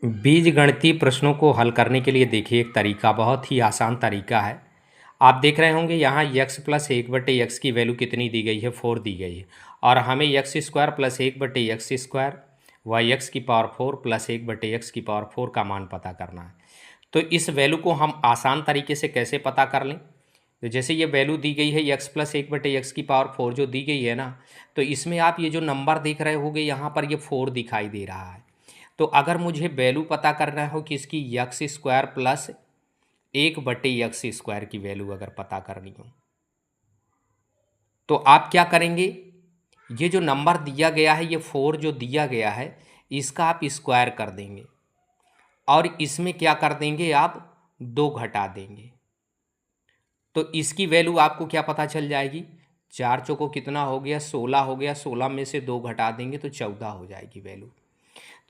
बीजगणितीय प्रश्नों को हल करने के लिए देखिए एक तरीका, बहुत ही आसान तरीका है। आप देख रहे होंगे यहाँ x प्लस एक बटे एक्स की वैल्यू कितनी दी गई है, 4 दी गई है। और हमें एक्स स्क्वायर प्लस एक बटे एक्स स्क्वायर वाई एक्स की पावर 4 प्लस एक बटे एक्स की पावर 4 का मान पता करना है। तो इस वैल्यू को हम आसान तरीके से कैसे पता कर लें? तो जैसे ये वैल्यू दी गई है x प्लस एक बटे एक्स की पावर 4 जो दी गई है ना, तो इसमें आप ये जो नंबर देख रहे होंगे यहाँ पर ये 4 दिखाई दे रहा है। तो अगर मुझे वैल्यू पता करना हो कि इसकी एक्स स्क्वायर प्लस एक बटे एक्स स्क्वायर की वैल्यू अगर पता करनी हो, तो आप क्या करेंगे? ये जो नंबर दिया गया है, ये 4 जो दिया गया है, इसका आप स्क्वायर कर देंगे और इसमें क्या कर देंगे, आप 2 घटा देंगे। तो इसकी वैल्यू आपको क्या पता चल जाएगी? 4 चौको कितना हो गया, 16 हो गया। 16 में से 2 घटा देंगे तो 14 हो जाएगी वैल्यू।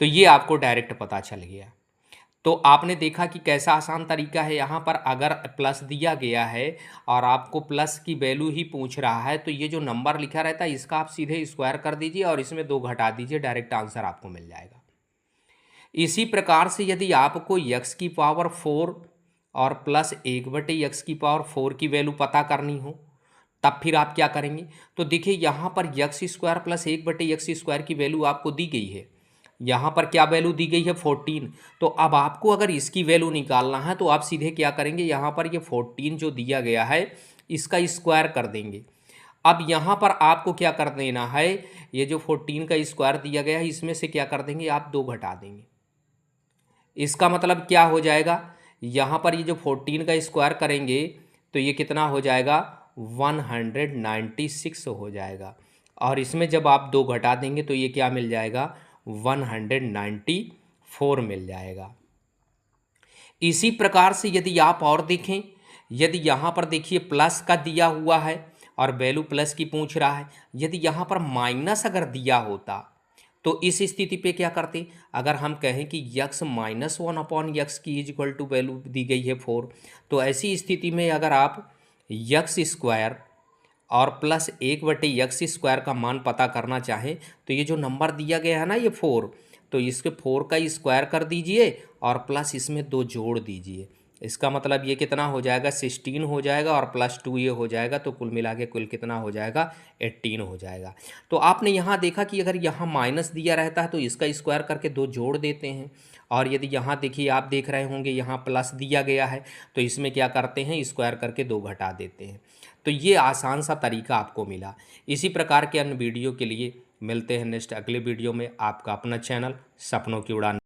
तो ये आपको डायरेक्ट पता चल गया। तो आपने देखा कि कैसा आसान तरीका है। यहाँ पर अगर प्लस दिया गया है और आपको प्लस की वैल्यू ही पूछ रहा है, तो ये जो नंबर लिखा रहता है इसका आप सीधे स्क्वायर कर दीजिए और इसमें 2 घटा दीजिए, डायरेक्ट आंसर आपको मिल जाएगा। इसी प्रकार से यदि आपको x की पावर 4 और प्लस एक बटे एक्स की पावर 4 की वैल्यू पता करनी हो, तब फिर आप क्या करेंगे? तो देखिए यहाँ पर एक्स स्क्वायर प्लस एक बटे एक्स स्क्वायर की वैल्यू आपको दी गई है। यहाँ पर क्या वैल्यू दी गई है? 14। तो अब आपको अगर इसकी वैल्यू निकालना है तो आप सीधे क्या करेंगे? यहाँ पर ये 14 जो दिया गया है इसका स्क्वायर कर देंगे। अब यहाँ पर आपको क्या कर देना है? ये जो 14 का स्क्वायर दिया गया है इसमें से क्या कर देंगे? आप 2 घटा देंगे। इसका मतलब क्या हो जाएगा? यहाँ पर ये जो 14 का स्क्वायर करेंगे तो ये कितना हो जाएगा? 196 हो जाएगा। और इसमें जब आप 2 घटा देंगे तो ये क्या मिल जाएगा? 194 मिल जाएगा। इसी प्रकार से यदि आप और देखें, यदि यहाँ पर देखिए प्लस का दिया हुआ है और वैल्यू प्लस की पूछ रहा है, यदि यहाँ पर माइनस अगर दिया होता तो इस स्थिति पे क्या करते? अगर हम कहें कि यक्स माइनस 1 अपॉन यक्स की इज इक्वल टू वैल्यू दी गई है 4, तो ऐसी स्थिति में अगर आप यक्स स्क्वायर और प्लस एक बटे एक्स स्क्वायर का मान पता करना चाहें, तो ये जो नंबर दिया गया है ना ये 4, तो इसके 4 का स्क्वायर कर दीजिए और प्लस इसमें 2 जोड़ दीजिए। इसका मतलब ये कितना हो जाएगा? 16 हो जाएगा और प्लस 2 ये हो जाएगा, तो कुल मिला के कुल कितना हो जाएगा? 18 हो जाएगा। तो आपने यहाँ देखा कि अगर यहाँ माइनस दिया रहता है तो इसका स्क्वायर करके 2 जोड़ देते हैं, और यदि यहाँ देखिए आप देख रहे होंगे यहाँ प्लस दिया गया है तो इसमें क्या करते हैं? स्क्वायर करके 2 घटा देते हैं। तो ये आसान सा तरीका आपको मिला। इसी प्रकार के अन्य वीडियो के लिए मिलते हैं नेक्स्ट अगले वीडियो में। आपका अपना चैनल सपनों की उड़ान।